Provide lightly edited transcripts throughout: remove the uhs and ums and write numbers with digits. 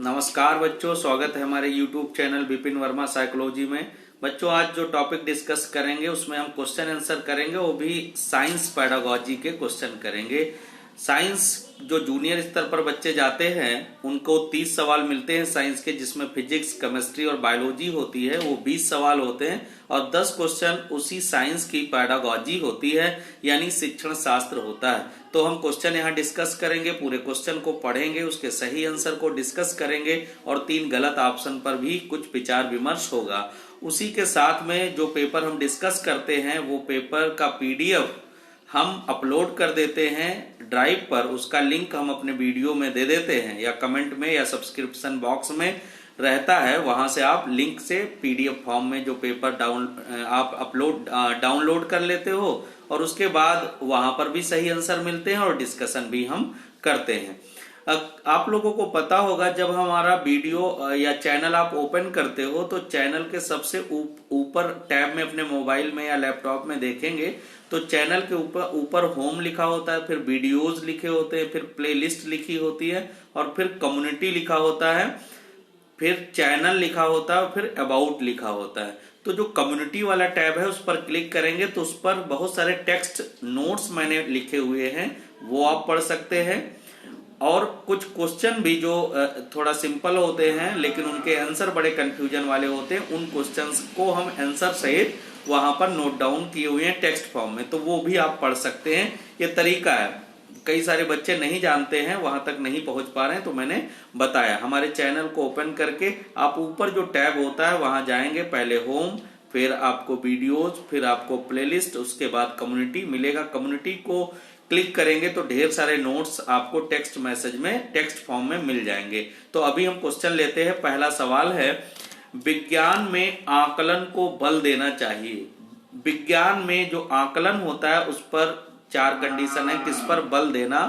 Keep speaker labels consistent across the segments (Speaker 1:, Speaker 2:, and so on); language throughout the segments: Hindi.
Speaker 1: नमस्कार बच्चों, स्वागत है हमारे YouTube channel Vipin Verma psychology में। बच्चों, आज जो टॉपिक डिस्कस करेंगे उसमें हम क्वेश्चन आंसर करेंगे, वो भी साइंस पेडागोजी के क्वेश्चन करेंगे। साइंस जो जूनियर स्तर पर बच्चे जाते हैं उनको 30 सवाल मिलते हैं साइंस के, जिसमें फिजिक्स, केमिस्ट्री और बायोलॉजी होती है, वो 20 सवाल होते हैं और 10 क्वेश्चन उसी साइंस की पेडागोजी होती है, यानी शिक्षण शास्त्र होता है। तो हम क्वेश्चन यहाँ डिस्कस करेंगे, पूरे क्वेश्चन को पढ़ेंगे, उसके सही आंसर को डिस्कस करेंगे और 3 गलत ऑप्शन पर भी कुछ विचार विमर्श होगा। उसी के साथ में जो पेपर हम डिस्कस करते हैं वो पेपर का PDF हम अपलोड कर देते हैं ड्राइव पर। उसका लिंक हम अपने वीडियो में दे देते हैं या कमेंट में या सब्सक्रिप्शन बॉक्स में रहता है, वहां से आप लिंक से PDF फॉर्म में जो पेपर आप डाउनलोड कर लेते हो और उसके बाद वहां पर भी सही आंसर मिलते हैं और डिस्कशन भी हम करते हैं। आप लोगों को पता होगा, जब हमारा वीडियो या चैनल आप ओपन करते हो तो चैनल के सबसे ऊपर टैब में अपने मोबाइल में या लैपटॉप में देखेंगे तो चैनल के ऊपर होम लिखा होता है, फिर वीडियोज लिखे होते हैं, फिर प्लेलिस्ट लिखी होती है और फिर कम्युनिटी लिखा होता है, फिर चैनल लिखा होता है, फिर अबाउट लिखा होता है। तो जो कम्युनिटी वाला टैब है उस पर क्लिक करेंगे तो उस पर बहुत सारे टेक्स्ट नोट्स मैंने लिखे हुए हैं, वो आप पढ़ सकते हैं। और कुछ क्वेश्चन भी जो थोड़ा सिंपल होते हैं लेकिन उनके आंसर बड़े कंफ्यूजन वाले होते हैं, उन क्वेश्चंस को हम आंसर सहित वहां पर नोट डाउन किए हुए हैं टेक्स्ट फॉर्म में, तो वो भी आप पढ़ सकते हैं। ये तरीका है, कई सारे बच्चे नहीं जानते हैं, वहां तक नहीं पहुंच पा रहे हैं, तो मैंने बताया। हमारे चैनल को ओपन करके आप ऊपर जो टैब होता है वहां जाएंगे, पहले होम, फिर आपको वीडियोज, फिर आपको प्लेलिस्ट, उसके बाद कम्युनिटी मिलेगा। कम्युनिटी को क्लिक करेंगे तो ढेर सारे नोट्स आपको टेक्स्ट मैसेज में, टेक्स्ट फॉर्म में मिल जाएंगे। तो अभी हम क्वेश्चन लेते हैं। पहला सवाल है, विज्ञान में आकलन को बल देना चाहिए। विज्ञान में जो आकलन होता है उस पर 4 कंडीशन है, किस पर बल देना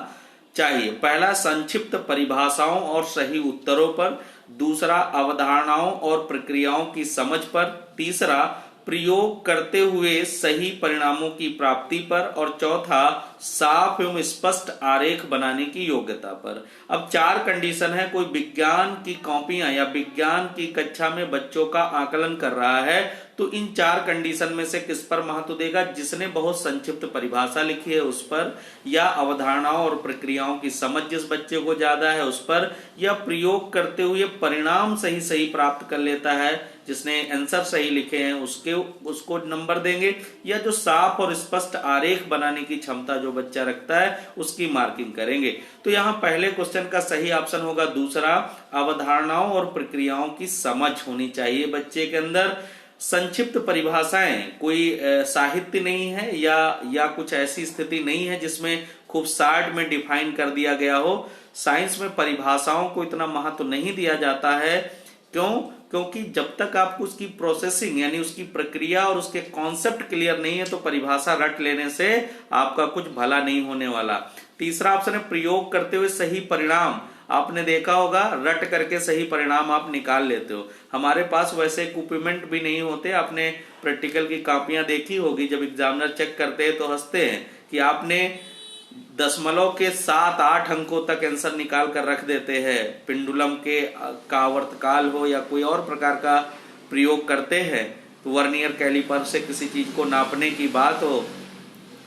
Speaker 1: चाहिए। पहला, संक्षिप्त परिभाषाओं और सही उत्तरों पर। दूसरा, अवधारणाओं और प्रक्रियाओं की समझ पर। तीसरा, प्रयोग करते हुए सही परिणामों की प्राप्ति पर। और चौथा, साफ एवं स्पष्ट आरेख बनाने की योग्यता पर। अब 4 कंडीशन है। कोई विज्ञान की कॉपियां या विज्ञान की कक्षा में बच्चों का आकलन कर रहा है तो इन 4 कंडीशन में से किस पर महत्व देगा? जिसने बहुत संक्षिप्त परिभाषा लिखी है उस पर, या अवधारणाओं और प्रक्रियाओं की समझ जिस बच्चे को ज्यादा है उस पर, या प्रयोग करते हुए परिणाम सही प्राप्त कर लेता है, जिसने आंसर सही लिखे हैं उसको नंबर देंगे, या जो साफ और स्पष्ट आरेख बनाने की क्षमता जो बच्चा रखता है उसकी मार्किंग करेंगे। तो यहाँ पहले क्वेश्चन का सही ऑप्शन होगा दूसरा, अवधारणाओं और प्रक्रियाओं की समझ होनी चाहिए बच्चे के अंदर। संक्षिप्त परिभाषाएं, कोई साहित्य नहीं है या कुछ ऐसी स्थिति नहीं है जिसमें खूब शॉर्ट में डिफाइन कर दिया गया हो। साइंस में परिभाषाओं को इतना महत्व नहीं दिया जाता है। क्यों? क्योंकि जब तक आपको उसकी प्रोसेसिंग यानी उसकी प्रक्रिया और उसके कॉन्सेप्ट क्लियर नहीं है तो परिभाषा रट लेने से आपका कुछ भला नहीं होने वाला। तीसरा ऑप्शन है, प्रयोग करते हुए सही परिणाम। आपने देखा होगा, रट करके सही परिणाम आप निकाल लेते हो। हमारे पास वैसे इक्विपमेंट भी नहीं होते। आपने प्रैक्टिकल की कॉपियां देखी होगी, जब एग्जामिनर चेक करते हैं तो हंसते हैं कि आपने दशमलव के 7-8 अंकों तक आंसर निकाल कर रख देते हैं। पेंडुलम के का आवर्तकाल हो या कोई और प्रकार का प्रयोग करते हैं, तो वर्नियर कैलिपर से किसी चीज को नापने की बात हो,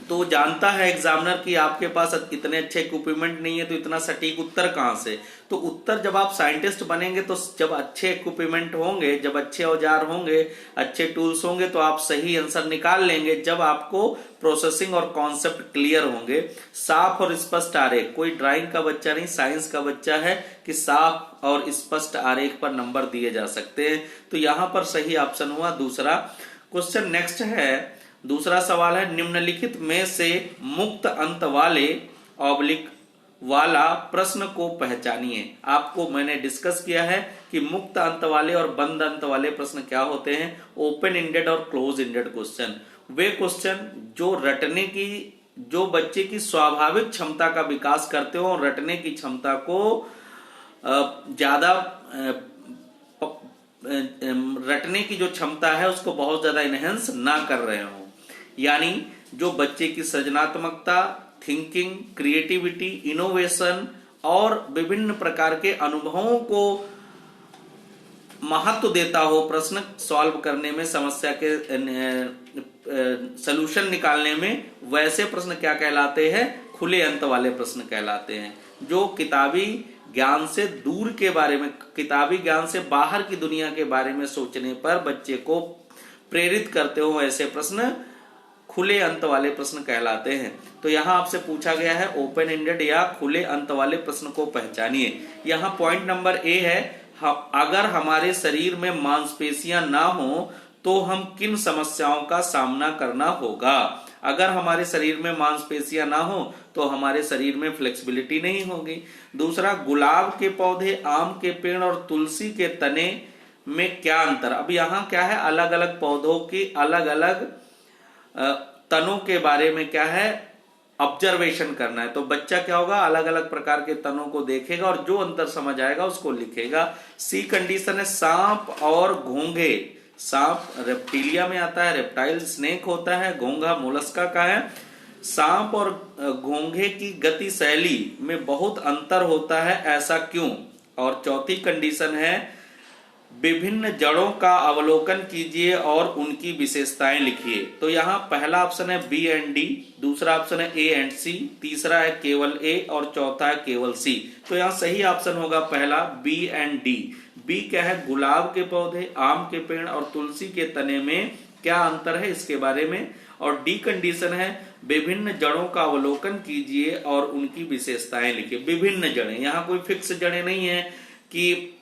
Speaker 1: तो जानता है एग्जामिनर कि आपके पास इतने अच्छे इक्विपमेंट नहीं है, तो इतना सटीक उत्तर कहां से। तो उत्तर, जब आप साइंटिस्ट बनेंगे तो जब अच्छे इक्विपमेंट होंगे, जब अच्छे औजार होंगे, अच्छे टूल्स होंगे, तो आप सही आंसर निकाल लेंगे जब आपको प्रोसेसिंग और कॉन्सेप्ट क्लियर होंगे। साफ और स्पष्ट आरेख, कोई ड्राइंग का बच्चा नहीं, साइंस का बच्चा है कि साफ और स्पष्ट आरेख पर नंबर दिए जा सकते हैं। तो यहां पर सही ऑप्शन हुआ दूसरा। क्वेश्चन नेक्स्ट है, दूसरा सवाल है, निम्नलिखित में से मुक्त अंत वाले ऑब्लिक वाला प्रश्न को पहचानिए। आपको मैंने डिस्कस किया है कि मुक्त अंत वाले और बंद अंत वाले प्रश्न क्या होते हैं। ओपन इंडेड और क्लोज इंडेड क्वेश्चन, वे क्वेश्चन जो रटने की, जो बच्चे की स्वाभाविक क्षमता का विकास करते हो और रटने की क्षमता को ज्यादा रटने की जो क्षमता है उसको बहुत ज्यादा इनहेंस ना कर रहे हो, यानी जो बच्चे की सृजनात्मकता, थिंकिंग, क्रिएटिविटी, इनोवेशन और विभिन्न प्रकार के अनुभवों को महत्व देता हो प्रश्न सॉल्व करने में, समस्या के सलूशन निकालने में, वैसे प्रश्न क्या कहलाते हैं? खुले अंत वाले प्रश्न कहलाते हैं। जो किताबी ज्ञान से दूर के बारे में, किताबी ज्ञान से बाहर की दुनिया के बारे में सोचने पर बच्चे को प्रेरित करते हो, ऐसे प्रश्न खुले अंत वाले प्रश्न कहलाते हैं। तो यहाँ आपसे पूछा गया है ओपन एंडेड या खुले अंत वाले प्रश्न को पहचानिए। यहाँ पॉइंट नंबर ए है, अगर हमारे शरीर में मांसपेशियां ना हो तो हम किन समस्याओं का सामना करना होगा? अगर हमारे शरीर में मांसपेशियां ना हो तो हमारे शरीर में फ्लेक्सिबिलिटी नहीं होगी। दूसरा, गुलाब के पौधे, आम के पेड़ और तुलसी के तने में क्या अंतर? अब यहाँ क्या है, अलग अलग पौधों की अलग अलग तनों के बारे में क्या है, ऑब्जर्वेशन करना है। तो बच्चा क्या होगा, अलग अलग प्रकार के तनों को देखेगा और जो अंतर समझ आएगा उसको लिखेगा। सी कंडीशन है, सांप और घोंघे। सांप रेप्टिलिया में आता है, रेप्टाइल स्नेक होता है, घोंघा मोलस्का का है। सांप और घोंघे की गति शैली में बहुत अंतर होता है, ऐसा क्यों? और चौथी कंडीशन है, विभिन्न जड़ों का अवलोकन कीजिए और उनकी विशेषताएं लिखिए। तो यहाँ पहला ऑप्शन है बी एंड डी, दूसरा ऑप्शन है ए एंड सी, तीसरा है केवल ए और चौथा है केवल सी। तो यहाँ सही ऑप्शन होगा पहला बी एंड डी। बी क्या है, गुलाब के पौधे, आम के पेड़ और तुलसी के तने में क्या अंतर है, इसके बारे में। और डी कंडीशन है, विभिन्न जड़ों का अवलोकन कीजिए और उनकी विशेषताएं लिखिए। विभिन्न जड़ें, यहाँ कोई फिक्स जड़ें नहीं है कि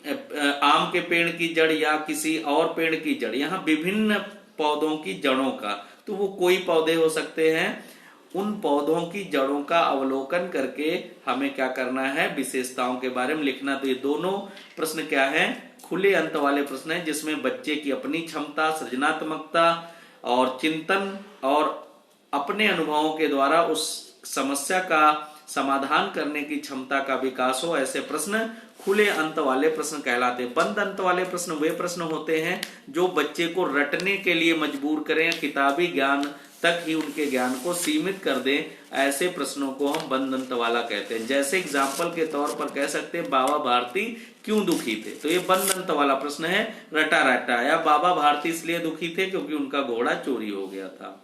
Speaker 1: आम के पेड़ की जड़ या किसी और पेड़ की जड़, यहाँ विभिन्न पौधों की जड़ों का, तो वो कोई पौधे हो सकते हैं। उन पौधों की जड़ों का अवलोकन करके हमें क्या करना है, विशेषताओं के बारे में लिखना। तो ये दोनों प्रश्न क्या है, खुले अंत वाले प्रश्न है, जिसमें बच्चे की अपनी क्षमता, सृजनात्मकता और चिंतन और अपने अनुभवों के द्वारा उस समस्या का समाधान करने की क्षमता का विकास हो, ऐसे प्रश्न खुले अंत वाले प्रश्न कहलाते हैं। बंद अंत वाले प्रश्न वे प्रश्न होते हैं जो बच्चे को रटने के लिए मजबूर करें, किताबी ज्ञान तक ही उनके ज्ञान को सीमित कर दें, ऐसे प्रश्नों को हम बंद अंत वाला कहते हैं। जैसे एग्जाम्पल के तौर पर कह सकते हैं, बाबा भारती क्यों दुखी थे? तो ये बंद अंत वाला प्रश्न है, रटा रटा। या बाबा भारती इसलिए दुखी थे क्योंकि उनका घोड़ा चोरी हो गया था।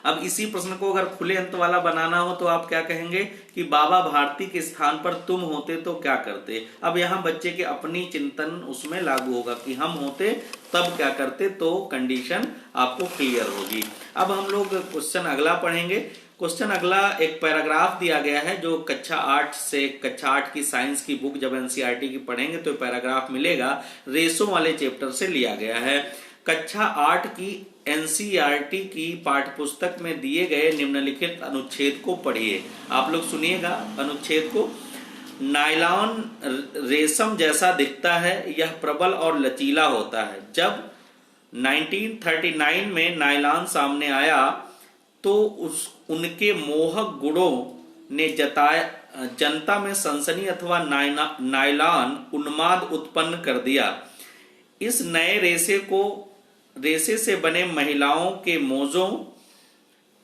Speaker 1: अब इसी प्रश्न को अगर खुले अंत वाला बनाना हो तो आप क्या कहेंगे कि बाबा भारती के स्थान पर तुम होते तो क्या करते? अब यहाँ बच्चे के अपनी चिंतन उसमें लागू होगा कि हम होते तब क्या करते, तो कंडीशन आपको क्लियर होगी। अब हम लोग क्वेश्चन अगला पढ़ेंगे। क्वेश्चन अगला एक पैराग्राफ दिया गया है जो कक्षा 8 की साइंस की बुक जब एनसीईआरटी की पढ़ेंगे तो पैराग्राफ मिलेगा, रेशो वाले चैप्टर से लिया गया है। कक्षा 8 की एनसीईआरटी की पाठ्यपुस्तक में दिए गए निम्नलिखित अनुच्छेद को पढ़िए। आप लोग सुनिएगा अनुच्छेद को। नायलॉन रेशम जैसा दिखता है, यह प्रबल और लचीला होता है। जब 1939 में नायलॉन सामने आया तो उनके मोहक गुणों ने जनता में सनसनी अथवा नायलॉन उन्माद उत्पन्न कर दिया। इस नए रेशे से बने महिलाओं के मोजों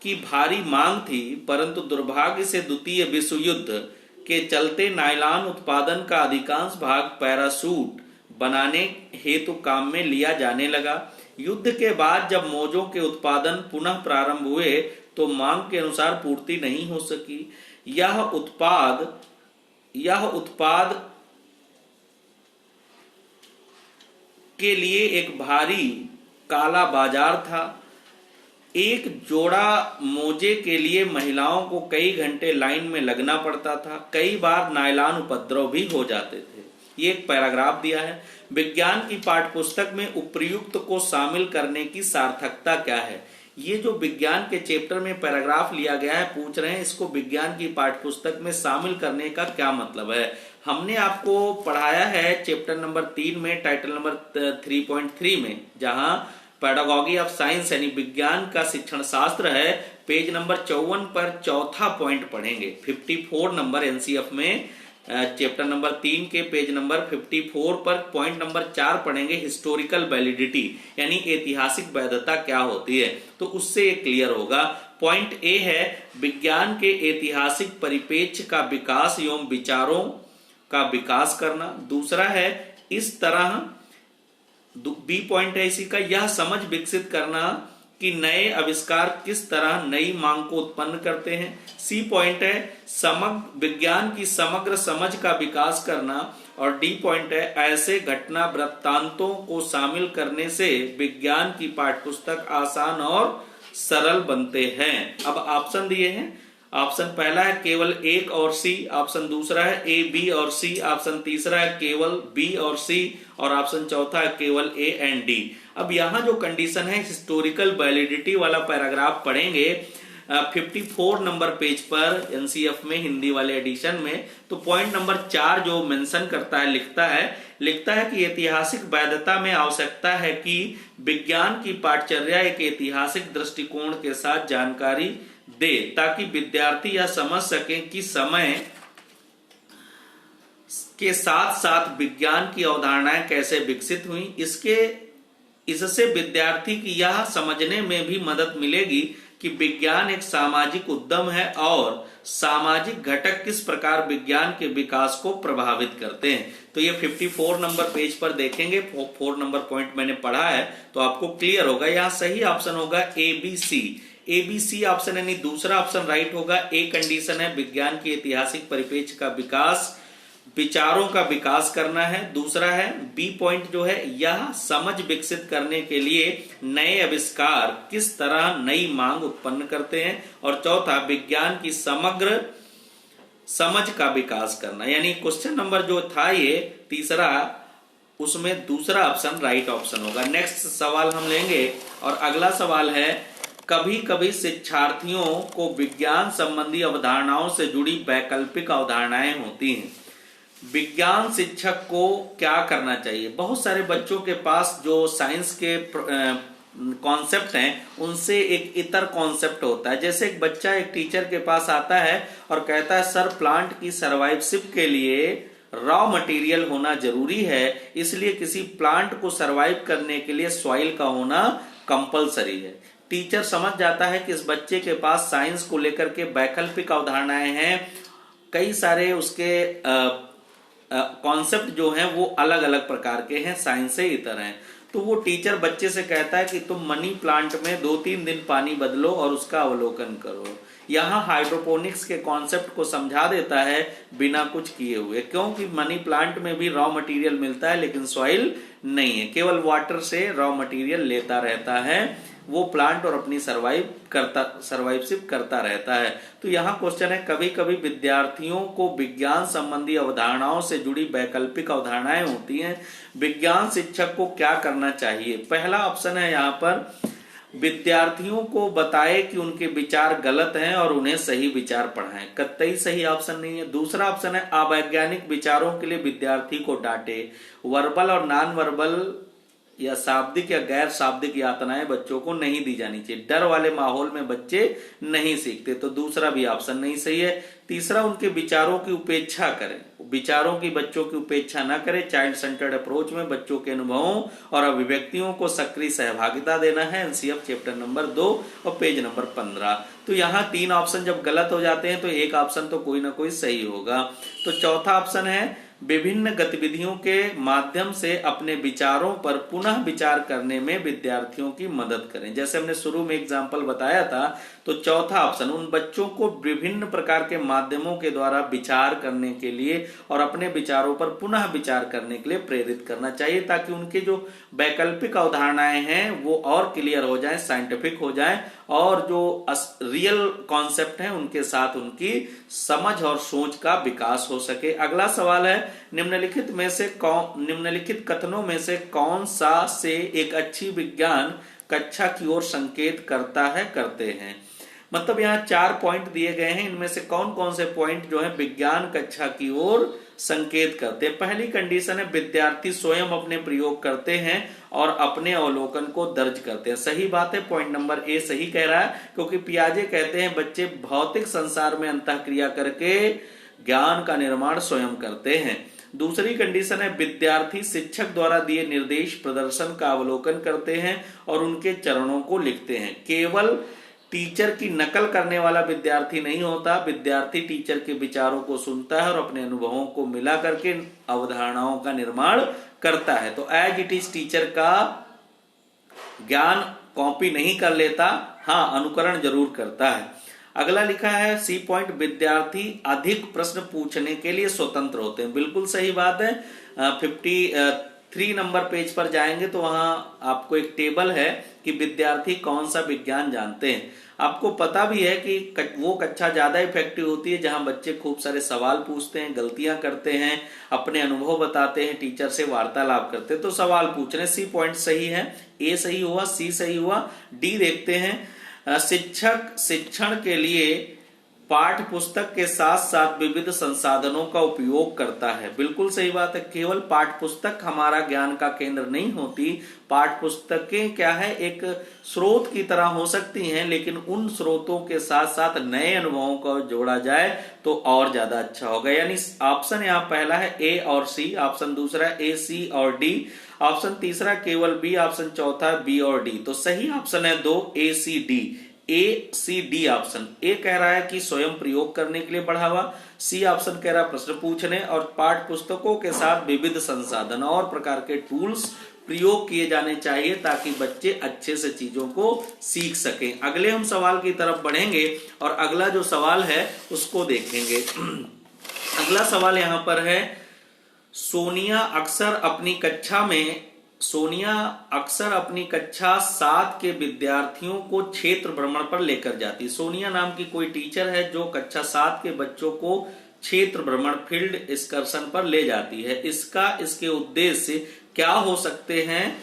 Speaker 1: की भारी मांग थी, परंतु दुर्भाग्य से द्वितीय विश्व युद्ध के चलते नायलॉन उत्पादन का अधिकांश भाग पैरासूट बनाने हेतु काम में लिया जाने लगा। युद्ध के बाद जब मोजों के उत्पादन पुनः प्रारंभ हुए तो मांग के अनुसार पूर्ति नहीं हो सकी। यह उत्पाद के लिए एक भारी काला बाजार था। एक जोड़ा मोजे के लिए महिलाओं को कई घंटे लाइन में लगना पड़ता था। कई बार नायलॉन उपद्रव भी हो जाते थे। ये एक पैराग्राफ दिया है। विज्ञान की पाठ्यपुस्तक में उपर्युक्त को शामिल करने की सार्थकता क्या है? ये जो विज्ञान के चैप्टर में पैराग्राफ लिया गया है, पूछ रहे हैं इसको विज्ञान की पाठ्यपुस्तक में शामिल करने का क्या मतलब है। हमने आपको पढ़ाया है चैप्टर नंबर 3 में, टाइटल नंबर 3.3 में, जहां पेडागॉजी ऑफ साइंस यानी विज्ञान का शिक्षण शास्त्र है, पेज नंबर 54 पर चौथा पॉइंट पढ़ेंगे। 54 नंबर एनसीएफ में चैप्टर नंबर 3 के पेज नंबर 54 पर पॉइंट नंबर 4 पढ़ेंगे, हिस्टोरिकल वैलिडिटी यानी ऐतिहासिक वैधता क्या होती है, तो उससे ये क्लियर होगा। पॉइंट ए है विज्ञान के ऐतिहासिक परिप्रेक्ष्य का विकास एवं विचारों का विकास करना। दूसरा है इस तरह बी पॉइंट है इसी का, यह समझ विकसित करना कि नए आविष्कार किस तरह नई मांग को उत्पन्न करते हैं। सी पॉइंट है समग्र विज्ञान की समग्र समझ का विकास करना। और डी पॉइंट है ऐसे घटना वृत्तांतों को शामिल करने से विज्ञान की पाठ्यपुस्तक आसान और सरल बनते हैं। अब ऑप्शन दिए हैं, ऑप्शन पहला है केवल एक और सी, ऑप्शन दूसरा है ए बी और सी, ऑप्शन तीसरा है केवल बी और सी, और ऑप्शन चौथा है केवल ए एंड डी। अब यहाँ जो कंडीशन है हिस्टोरिकल वैलिडिटी वाला पैराग्राफ पढ़ेंगे 54 नंबर पेज पर एनसीएफ में हिंदी वाले एडिशन में। तो पॉइंट नंबर 4 जो मेंशन करता है, लिखता है कि ऐतिहासिक वैधता में आवश्यकता है कि विज्ञान की पाठचर्या एक ऐतिहासिक दृष्टिकोण के साथ जानकारी दे ताकि विद्यार्थी यह समझ सकें कि समय के साथ साथ विज्ञान की अवधारणाएं कैसे विकसित हुई। इससे विद्यार्थी की यह समझने में भी मदद मिलेगी कि विज्ञान एक सामाजिक उद्यम है और सामाजिक घटक किस प्रकार विज्ञान के विकास को प्रभावित करते हैं। तो ये 54 नंबर पेज पर देखेंगे, 4 नंबर पॉइंट मैंने पढ़ा है तो आपको क्लियर होगा। यहाँ सही ऑप्शन होगा ABC ऑप्शन, यानी दूसरा ऑप्शन राइट होगा। ए कंडीशन है विज्ञान की ऐतिहासिक परिप्रेक्ष्य का विकास, विचारों का विकास करना है। दूसरा है बी पॉइंट जो है यह समझ विकसित करने के लिए नए आविष्कार किस तरह नई मांग उत्पन्न करते हैं। और चौथा विज्ञान की समग्र समझ का विकास करना, यानी क्वेश्चन नंबर जो था ये तीसरा, उसमें दूसरा ऑप्शन राइट ऑप्शन होगा। नेक्स्ट सवाल हम लेंगे और अगला सवाल है कभी कभी शिक्षार्थियों को विज्ञान संबंधी अवधारणाओं से जुड़ी वैकल्पिक अवधारणाएं होती हैं। विज्ञान शिक्षक को क्या करना चाहिए। बहुत सारे बच्चों के पास जो साइंस के कॉन्सेप्ट हैं उनसे एक इतर कॉन्सेप्ट होता है। जैसे एक बच्चा एक टीचर के पास आता है और कहता है सर प्लांट की सर्वाइवशिप के लिए रॉ मटेरियल होना जरूरी है, इसलिए किसी प्लांट को सर्वाइव करने के लिए सॉइल का होना कंपलसरी है। टीचर समझ जाता है कि इस बच्चे के पास साइंस को लेकर के वैकल्पिक अवधारणाएं हैं, कई सारे उसके कॉन्सेप्ट जो हैं वो अलग अलग प्रकार के हैं, साइंस से इतर हैं। तो वो टीचर बच्चे से कहता है कि तुम मनी प्लांट में 2-3 दिन पानी बदलो और उसका अवलोकन करो। यहाँ हाइड्रोपोनिक्स के कॉन्सेप्ट को समझा देता है बिना कुछ किए हुए, क्योंकि मनी प्लांट में भी रॉ मटेरियल मिलता है लेकिन सॉइल नहीं है, केवल वाटर से रॉ मटेरियल लेता रहता है वो प्लांट और अपनी सर्वाइवशिप करता रहता है। तो यहाँ क्वेश्चन है कभी कभी विद्यार्थियों को विज्ञान संबंधी अवधारणाओं से जुड़ी वैकल्पिक अवधारणाएं होती हैं, विज्ञान शिक्षक को क्या करना चाहिए। पहला ऑप्शन है यहाँ पर विद्यार्थियों को बताए कि उनके विचार गलत हैं और उन्हें सही विचार पढ़ाएं, कतई सही ऑप्शन नहीं है। दूसरा ऑप्शन है अवैज्ञानिक विचारों के लिए विद्यार्थी को डांटे, वर्बल और नॉन वर्बल या शाब्दिक या गैर शाब्दिक यातनाएं बच्चों को नहीं दी जानी चाहिए। डर वाले माहौल में बच्चे नहीं सीखते, तो दूसरा भी ऑप्शन नहीं सही है। तीसरा उनके विचारों की उपेक्षा करें, विचारों की बच्चों की उपेक्षा न करें। चाइल्ड सेंटर्ड अप्रोच में बच्चों के अनुभवों और अभिव्यक्तियों को सक्रिय सहभागिता देना है। एनसीएफ चैप्टर नंबर 2 और पेज नंबर 15। तो यहाँ 3 ऑप्शन जब गलत हो जाते हैं तो एक ऑप्शन तो कोई ना कोई सही होगा। तो चौथा ऑप्शन है विभिन्न गतिविधियों के माध्यम से अपने विचारों पर पुनः विचार करने में विद्यार्थियों की मदद करें। जैसे हमने शुरू में एग्जाम्पल बताया था, तो चौथा ऑप्शन उन बच्चों को विभिन्न प्रकार के माध्यमों के द्वारा विचार करने के लिए और अपने विचारों पर पुनः विचार करने के लिए प्रेरित करना चाहिए, ताकि उनके जो वैकल्पिक अवधारणाएं हैं वो और क्लियर हो जाएं, साइंटिफिक हो जाएं और जो रियल कॉन्सेप्ट हैं उनके साथ उनकी समझ और सोच का विकास हो सके। अगला सवाल है निम्नलिखित कथनों में से कौन सा से एक अच्छी विज्ञान कक्षा की ओर संकेत करते हैं। मतलब यहाँ 4 पॉइंट दिए गए हैं, इनमें से कौन कौन से पॉइंट जो है विज्ञान कक्षा की ओर संकेत करते हैं। पहली कंडीशन है विद्यार्थी स्वयं अपने प्रयोग करते हैं और अपने अवलोकन को दर्ज करते हैं। सही बात है, पॉइंट नंबर ए सही कह रहा है, क्योंकि पियाजे कहते हैं बच्चे भौतिक संसार में अंतःक्रिया करके ज्ञान का निर्माण स्वयं करते हैं। दूसरी कंडीशन है विद्यार्थी शिक्षक द्वारा दिए निर्देश प्रदर्शन का अवलोकन करते हैं और उनके चरणों को लिखते हैं। केवल टीचर की नकल करने वाला विद्यार्थी नहीं होता। विद्यार्थी टीचर के विचारों को सुनता है और अपने अनुभवों को मिला करके अवधारणाओं का निर्माण करता है। तो एज इट इज टीचर का ज्ञान कॉपी नहीं कर लेता, हाँ अनुकरण जरूर करता है। अगला लिखा है सी पॉइंट, विद्यार्थी अधिक प्रश्न पूछने के लिए स्वतंत्र होते हैं। बिल्कुल सही बात है। 53 नंबर पेज पर जाएंगे तो वहां आपको एक टेबल है कि विद्यार्थी कौन सा विज्ञान जानते हैं। आपको पता भी है कि वो कक्षा ज्यादा इफेक्टिव होती है जहां बच्चे खूब सारे सवाल पूछते हैं, गलतियां करते हैं, अपने अनुभव बताते हैं, टीचर से वार्तालाप करते हैं। तो सवाल पूछने, सी पॉइंट सही है, ए सही हुआ, सी सही हुआ। डी देखते हैं, शिक्षक शिक्षण के लिए पाठ्य पुस्तक के साथ साथ विविध संसाधनों का उपयोग करता है। बिल्कुल सही बात है। केवल पाठ्य पुस्तक हमारा ज्ञान का केंद्र नहीं होती। पाठ्य पुस्तकें क्या है, एक स्रोत की तरह हो सकती हैं, लेकिन उन स्रोतों के साथ साथ नए अनुभवों को जोड़ा जाए तो और ज्यादा अच्छा होगा। यानी ऑप्शन यहाँ पहला है ए और सी, ऑप्शन दूसरा है ए सी और डी, ऑप्शन तीसरा केवल बी, ऑप्शन चौथा बी और डी। तो सही ऑप्शन है 2 ए सी डी। ए सी डी ऑप्शन। ए कह रहा है कि स्वयं प्रयोग करने के लिए बढ़ावा, सी ऑप्शन कह रहा है प्रश्न पूछने और पाठ्य पुस्तकों के साथ विविध संसाधन और प्रकार के टूल्स प्रयोग किए जाने चाहिए ताकि बच्चे अच्छे से चीजों को सीख सकें। अगले हम सवाल की तरफ बढ़ेंगे और अगला जो सवाल है उसको देखेंगे। अगला सवाल यहां पर है, सोनिया अक्सर अपनी कक्षा 7 के विद्यार्थियों को क्षेत्र भ्रमण पर लेकर जाती है। सोनिया नाम की कोई टीचर है जो कक्षा 7 के बच्चों को क्षेत्र भ्रमण, फील्ड एक्सकर्शन पर ले जाती है। इसके उद्देश्य क्या हो सकते हैं?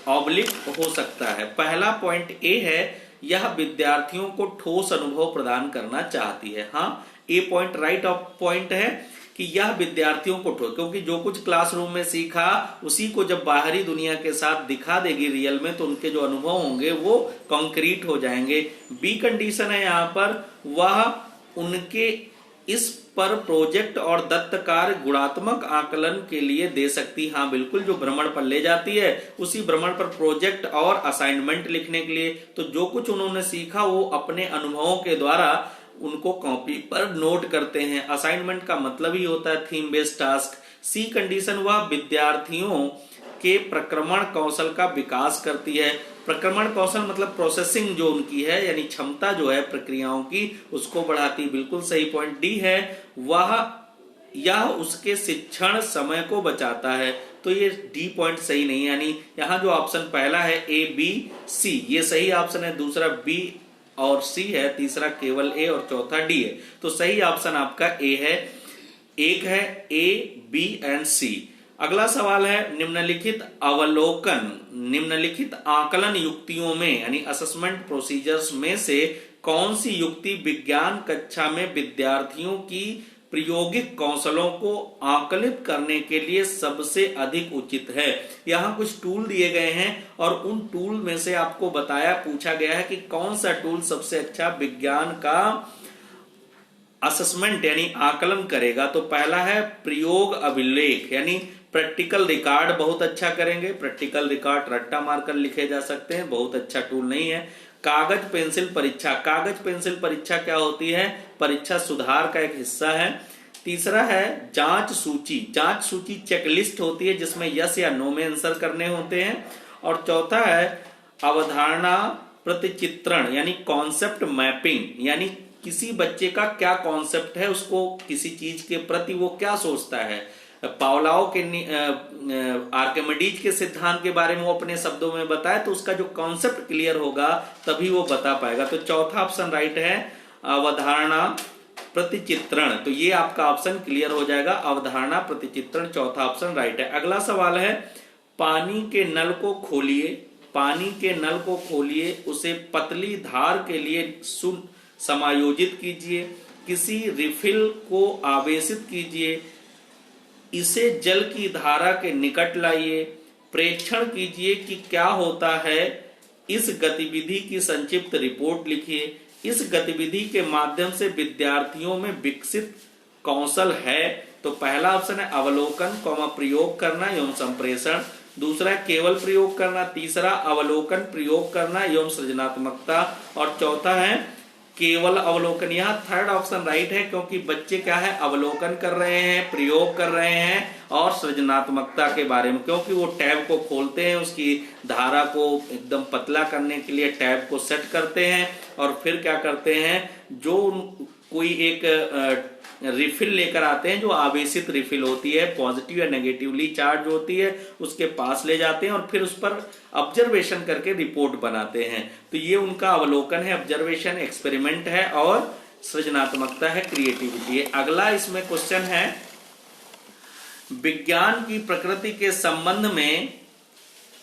Speaker 1: ऑब्लिक हो सकता है। पहला पॉइंट ए है, यह विद्यार्थियों को ठोस अनुभव प्रदान करना चाहती है। हाँ, ए पॉइंट राइट ऑफ पॉइंट है कि यह विद्यार्थियों को क्योंकि जो कुछ क्लासरूम में सीखा उसी को जब बाहरी दुनिया के साथ दिखा देगी रियल में, तो उनके जो अनुभव होंगे वो कॉन्क्रीट हो जाएंगे। बी कंडीशन है यहाँ पर, वह उनके इस पर प्रोजेक्ट और दत्त कार्य गुणात्मक आकलन के लिए दे सकती। हाँ बिल्कुल, जो भ्रमण पर ले जाती है उसी भ्रमण पर प्रोजेक्ट और असाइनमेंट लिखने के लिए। तो जो कुछ उन्होंने सीखा वो अपने अनुभवों के द्वारा उनको कॉपी पर नोट करते हैं। असाइनमेंट का मतलब ही होता है थीम बेस्ड टास्क। सी कंडीशन, वह विद्यार्थियों के प्रक्रमण कौशल का विकास करती है। प्रक्रमण कौशल मतलब प्रोसेसिंग जो उनकी है, यानी क्षमता जो है प्रक्रियाओं की, उसको बढ़ाती। बिल्कुल सही पॉइंट डी है, यह उसके शिक्षण समय को बचाता है। तो ये डी पॉइंट सही नहीं है, यानी यहाँ जो ऑप्शन पहला है ए बी सी ये सही ऑप्शन है, दूसरा बी और सी है, तीसरा केवल ए और चौथा डी है। तो सही ऑप्शन आपका ए है। एक है ए बी एंड सी। अगला सवाल है, निम्नलिखित आकलन युक्तियों में यानी असेसमेंट प्रोसीजर्स में से कौन सी युक्ति विज्ञान कक्षा में विद्यार्थियों की प्रायोगिक कौशलों को आकलित करने के लिए सबसे अधिक उचित है? यहाँ कुछ टूल दिए गए हैं और उन टूल में से आपको पूछा गया है कि कौन सा टूल सबसे अच्छा विज्ञान का असेसमेंट यानी आकलन करेगा। तो पहला है प्रयोग अभिलेख यानी प्रैक्टिकल रिकॉर्ड बहुत अच्छा करेंगे। प्रैक्टिकल रिकॉर्ड रट्टा मारकर लिखे जा सकते हैं, बहुत अच्छा टूल नहीं है। कागज पेंसिल परीक्षा, कागज पेंसिल परीक्षा क्या होती है? परीक्षा सुधार का एक हिस्सा है। तीसरा है जांच सूची, जांच सूची चेकलिस्ट होती है जिसमें यस या नो में आंसर करने होते हैं। और चौथा है अवधारणा प्रतिचित्रण यानी कॉन्सेप्ट मैपिंग, यानी किसी बच्चे का क्या कॉन्सेप्ट है, उसको किसी चीज के प्रति वो क्या सोचता है। पावलाओ के आर्किमिडीज के सिद्धांत के बारे में वो अपने शब्दों में बताए तो उसका जो कॉन्सेप्ट क्लियर होगा तभी वो बता पाएगा। तो चौथा ऑप्शन राइट है अवधारणा प्रतिचित्रण। तो ये आपका ऑप्शन क्लियर हो जाएगा, अवधारणा प्रतिचित्रण चौथा ऑप्शन राइट है। अगला सवाल है, पानी के नल को खोलिए, पानी के नल को खोलिए, उसे पतली धार के लिए समायोजित कीजिए, किसी रिफिल को आवेशित कीजिए, इसे जल की धारा के निकट लाइए, प्रेक्षण कीजिए कि क्या होता है, इस गतिविधि की संक्षिप्त रिपोर्ट लिखिए। इस गतिविधि के माध्यम से विद्यार्थियों में विकसित कौशल है। तो पहला ऑप्शन है अवलोकन, प्रयोग करना एवं संप्रेषण। दूसरा केवल प्रयोग करना, तीसरा अवलोकन प्रयोग करना एवं सृजनात्मकता, और चौथा है केवल अवलोकन। यहाँ थर्ड ऑप्शन राइट है, क्योंकि बच्चे क्या है अवलोकन कर रहे हैं, प्रयोग कर रहे हैं और सृजनात्मकता के बारे में, क्योंकि वो टैब को खोलते हैं, उसकी धारा को एकदम पतला करने के लिए टैब को सेट करते हैं और फिर क्या करते हैं, जो कोई एक रिफिल लेकर आते हैं जो आवेशित रिफिल होती है, पॉजिटिव या नेगेटिवली चार्ज होती है, उसके पास ले जाते हैं और फिर उस पर ऑब्जर्वेशन करके रिपोर्ट बनाते हैं। तो ये उनका अवलोकन है, ऑब्जर्वेशन, एक्सपेरिमेंट है और सृजनात्मकता है, क्रिएटिविटी है। अगला इसमें क्वेश्चन है, विज्ञान की प्रकृति के संबंध में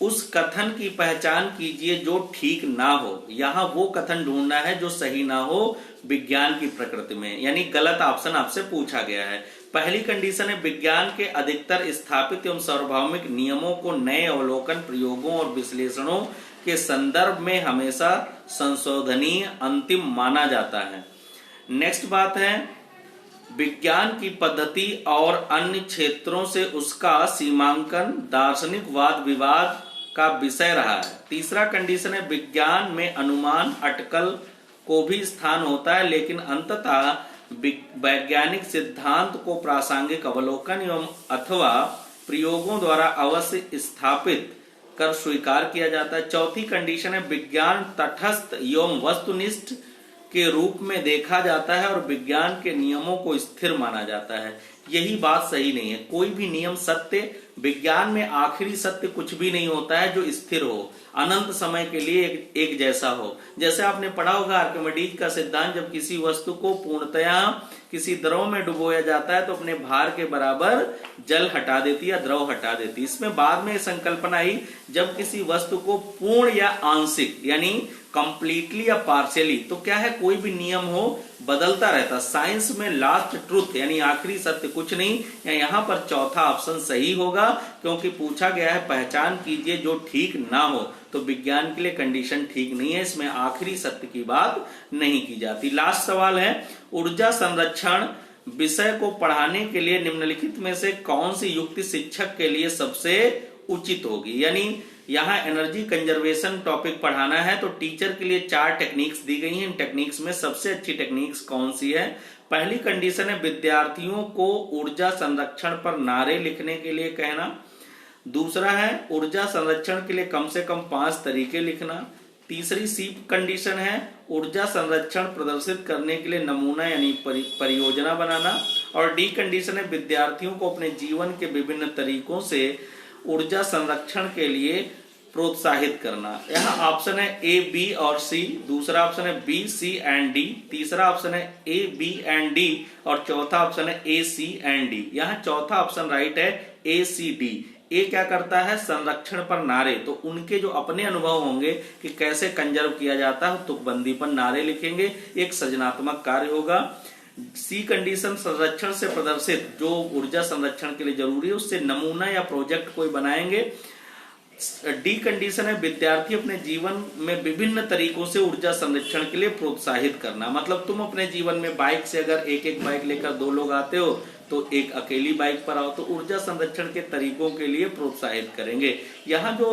Speaker 1: उस कथन की पहचान कीजिए जो ठीक ना हो। यहां वो कथन ढूंढना है जो सही ना हो विज्ञान की प्रकृति में, यानी गलत ऑप्शन आपसे पूछा गया है। पहली कंडीशन है, विज्ञान के अधिकतर स्थापित एवं सार्वभौमिक नियमों को नए अवलोकन, प्रयोगों और विश्लेषणों के संदर्भ में हमेशा संशोधनीय, अंतिम माना जाता है। नेक्स्ट बात है, विज्ञान की पद्धति और अन्य क्षेत्रों से उसका सीमांकन दार्शनिक वाद विवाद का विषय रहा है। तीसरा कंडीशन है, विज्ञान में अनुमान, अटकल को भी स्थान होता है, लेकिन अंततः वैज्ञानिक सिद्धांत को प्रासंगिक अवलोकन एवं अथवा प्रयोगों द्वारा अवश्य स्थापित कर स्वीकार किया जाता है। चौथी कंडीशन है, विज्ञान तटस्थ एवं वस्तुनिष्ठ के रूप में देखा जाता है और विज्ञान के नियमों को स्थिर माना जाता है। यही बात सही नहीं है, कोई भी नियम सत्य, विज्ञान में आखिरी सत्य कुछ भी नहीं होता है जो स्थिर हो, अनंत समय के लिए एक जैसा हो। जैसे आपने पढ़ा होगा आर्किमिडीज का सिद्धांत, जब किसी वस्तु को पूर्णतया किसी द्रव में डुबोया जाता है तो अपने भार के बराबर जल हटा देती है, द्रव हटा देती है। इसमें बाद में संकल्पना आई, जब किसी वस्तु को पूर्ण या आंशिक यानी कंप्लीटली या पार्शियली, तो क्या है कोई भी नियम हो बदलता रहता। साइंस में लास्ट ट्रूथ यानी आखिरी सत्य कुछ नहीं, या यहाँ पर चौथा ऑप्शन सही होगा, क्योंकि पूछा गया है पहचान कीजिए जो ठीक ना हो, तो विज्ञान के लिए कंडीशन ठीक नहीं है, इसमें आखिरी सत्य की बात नहीं की जाती। लास्ट सवाल है, ऊर्जा संरक्षण विषय को पढ़ाने के लिए निम्नलिखित में से कौन सी युक्ति शिक्षक के लिए सबसे उचित होगी। यानी यहाँ एनर्जी कंजर्वेशन टॉपिक पढ़ाना है तो टीचर के लिए 4 टेक्निक्स दी गई हैं। इन टेक्निक्स में सबसे अच्छी टेक्निक्स कौन सी है। पहली कंडीशन है, विद्यार्थियों को ऊर्जा संरक्षण पर नारे लिखने के लिए कहना। दूसरा है, ऊर्जा संरक्षण के लिए कम से कम 5 तरीके लिखना। तीसरी सी कंडीशन है, ऊर्जा संरक्षण प्रदर्शित करने के लिए नमूना यानी परियोजना बनाना। और डी कंडीशन है, विद्यार्थियों को अपने जीवन के विभिन्न तरीकों से ऊर्जा संरक्षण के लिए प्रोत्साहित करना। यहाँ ऑप्शन है ए, बी और सी। दूसरा ऑप्शन है बी, सी एंड डी। तीसरा ऑप्शन है ए, बी एंड डी और चौथा ऑप्शन है ए, सी एंड डी। यहाँ चौथा ऑप्शन राइट है ए, सी, डी। ए क्या करता है, संरक्षण पर नारे, तो उनके जो अपने अनुभव होंगे कि कैसे कंजर्व किया जाता है तुकबंदी पर नारे लिखेंगे, एक सृजनात्मक कार्य होगा। सी कंडीशन, संरक्षण से प्रदर्शित जो ऊर्जा संरक्षण के लिए जरूरी है उससे नमूना या प्रोजेक्ट कोई बनाएंगे। डी कंडीशन है, विद्यार्थी अपने जीवन में विभिन्न तरीकों से ऊर्जा संरक्षण के लिए प्रोत्साहित करना। मतलब तुम अपने जीवन में बाइक से अगर एक बाइक लेकर 2 लोग आते हो तो एक अकेली बाइक पर आओ, तो ऊर्जा संरक्षण के तरीकों के लिए प्रोत्साहित करेंगे। यहाँ जो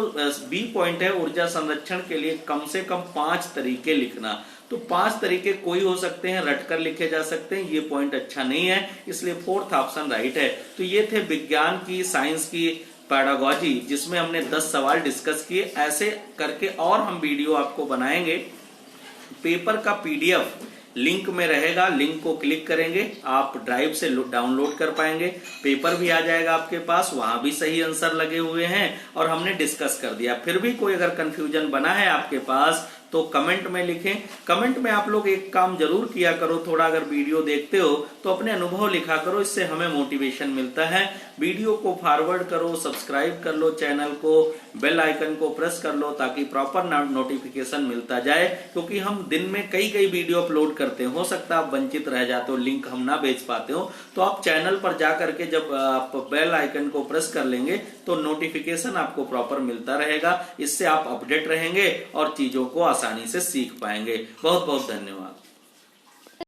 Speaker 1: बी पॉइंट है, ऊर्जा संरक्षण के लिए कम से कम 5 तरीके लिखना, तो 5 तरीके कोई हो सकते हैं, रटकर लिखे जा सकते हैं, ये पॉइंट अच्छा नहीं है, इसलिए 4th ऑप्शन राइट है। तो ये थे विज्ञान की, साइंस की पेडागॉजी, जिसमें हमने 10 सवाल डिस्कस किए। ऐसे करके और हम वीडियो आपको बनाएंगे। पेपर का पीडीएफ लिंक में रहेगा, लिंक को क्लिक करेंगे आप ड्राइव से डाउनलोड कर पाएंगे, पेपर भी आ जाएगा आपके पास, वहां भी सही आंसर लगे हुए हैं और हमने डिस्कस कर दिया। फिर भी कोई अगर कंफ्यूजन बना है आपके पास तो कमेंट में लिखें। कमेंट में आप लोग एक काम जरूर किया करो, थोड़ा अगर वीडियो देखते हो तो अपने अनुभव लिखा करो, इससे हमें मोटिवेशन मिलता है। वीडियो को फॉरवर्ड करो, सब्सक्राइब कर लो चैनल को, बेल आइकन को प्रेस कर लो ताकि प्रॉपर नोटिफिकेशन मिलता जाए, क्योंकि हम दिन में कई वीडियो अपलोड करते हैं। हो सकता है आप वंचित रह जाते हो, लिंक हम ना भेज पाते हो, तो आप चैनल पर जा करके जब आप बेल आइकन को प्रेस कर लेंगे तो नोटिफिकेशन आपको प्रॉपर मिलता रहेगा। इससे आप अपडेट रहेंगे और चीजों को आसानी से सीख पाएंगे। बहुत बहुत धन्यवाद।